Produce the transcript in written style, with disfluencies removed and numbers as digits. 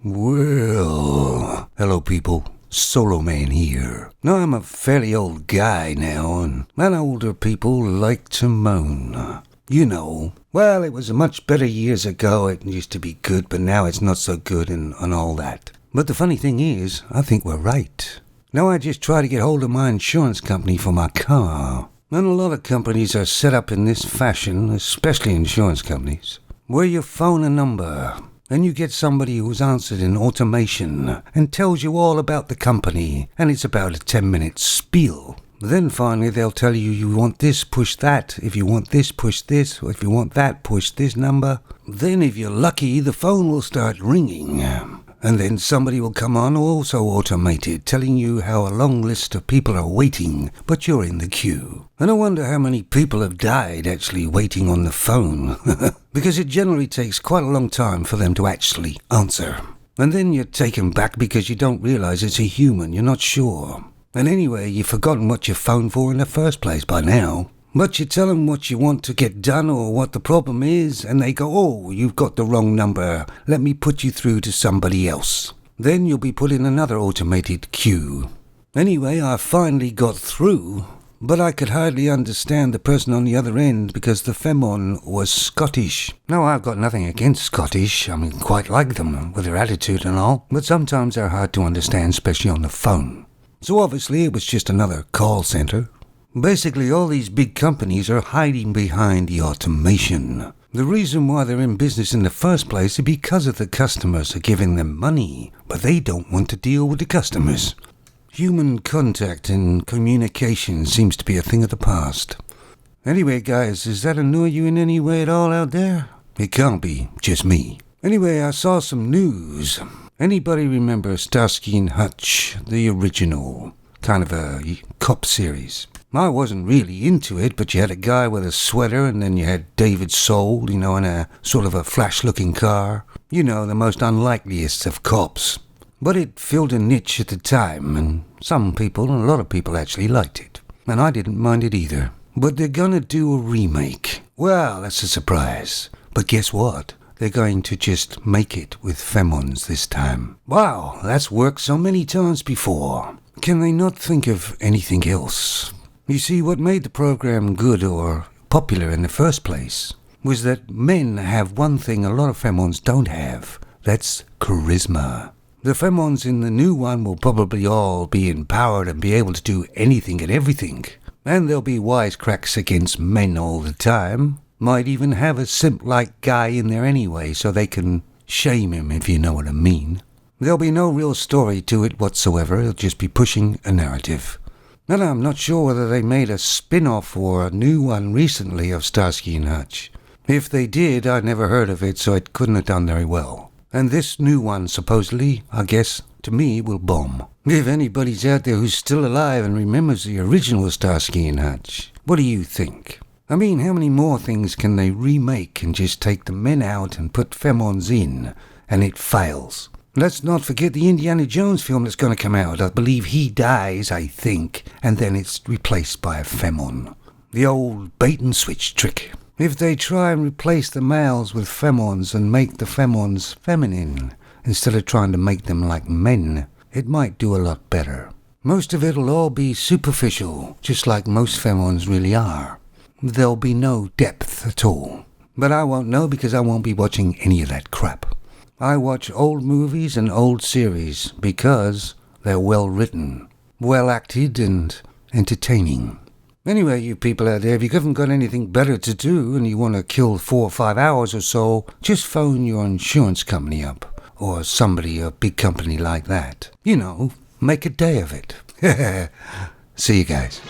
Well, hello people, Solo Man here. Now I'm a fairly old guy now, and older people like to moan. You know, well, it was much better years ago, it used to be good, but now it's not so good and all that. But the funny thing is, I think we're right. Now I just try to get hold of my insurance company for my car. And a lot of companies are set up in this fashion, especially insurance companies, where you phone a number and you get somebody who's answered in automation and tells you all about the company, and it's about a 10-minute spiel. Then finally they'll tell you, you want this, push that. If you want this, push this. Or if you want that, push this number. Then if you're lucky, the phone will start ringing. And then somebody will come on, also automated, telling you how a long list of people are waiting, but you're in the queue. And I wonder how many people have died actually waiting on the phone. Because it generally takes quite a long time for them to actually answer. And then you're taken back because you don't realize it's a human, you're not sure. And anyway, you've forgotten what you phoned for in the first place by now. But you tell them what you want to get done or what the problem is, and they go, oh, you've got the wrong number. Let me put you through to somebody else. Then you'll be put in another automated queue. Anyway, I finally got through, but I could hardly understand the person on the other end because the Femon was Scottish. Now, I've got nothing against Scottish. I mean, quite like them with their attitude and all, but sometimes they're hard to understand, especially on the phone. So obviously it was just another call center. Basically, all these big companies are hiding behind the automation. The reason why they're in business in the first place is because of the customers are giving them money, but they don't want to deal with the customers. Human contact and communication seems to be a thing of the past. Anyway, guys, does that annoy you in any way at all out there? It can't be just me. Anyway, I saw some news. Anybody remember Starsky and Hutch, the original, kind of a cop series? I wasn't really into it, but you had a guy with a sweater, and then you had David Soul, in a sort of a flash-looking car. The most unlikeliest of cops. But it filled a niche at the time, and some people, a lot of people actually liked it. And I didn't mind it either. But they're gonna do a remake. Well, that's a surprise. But guess what? They're going to just make it with Femons this time. Wow, that's worked so many times before. Can they not think of anything else? You see, what made the program good or popular in the first place was that men have one thing a lot of Femons don't have. That's charisma. The Femons in the new one will probably all be empowered and be able to do anything and everything. And there'll be wisecracks against men all the time. Might even have a simp-like guy in there anyway, so they can shame him, if you know what I mean. There'll be no real story to it whatsoever. It'll just be pushing a narrative. And I'm not sure whether they made a spin-off or a new one recently of Starsky and Hutch. If they did, I never heard of it, so it couldn't have done very well. And this new one, supposedly, I guess, to me, will bomb. If anybody's out there who's still alive and remembers the original Starsky and Hutch, what do you think? I mean, how many more things can they remake and just take the men out and put Femons in, and it fails? Let's not forget the Indiana Jones film that's going to come out. I believe he dies, I think, and then it's replaced by a Femon. The old bait-and-switch trick. If they try and replace the males with Femons and make the Femons feminine, instead of trying to make them like men, it might do a lot better. Most of it'll all be superficial, just like most Femons really are. There'll be no depth at all. But I won't know because I won't be watching any of that crap. I watch old movies and old series because they're well written, well acted, and entertaining. Anyway, you people out there, if you haven't got anything better to do and you want to kill 4 or 5 hours or so, just phone your insurance company up, or somebody, a big company like that. Make a day of it. See you guys.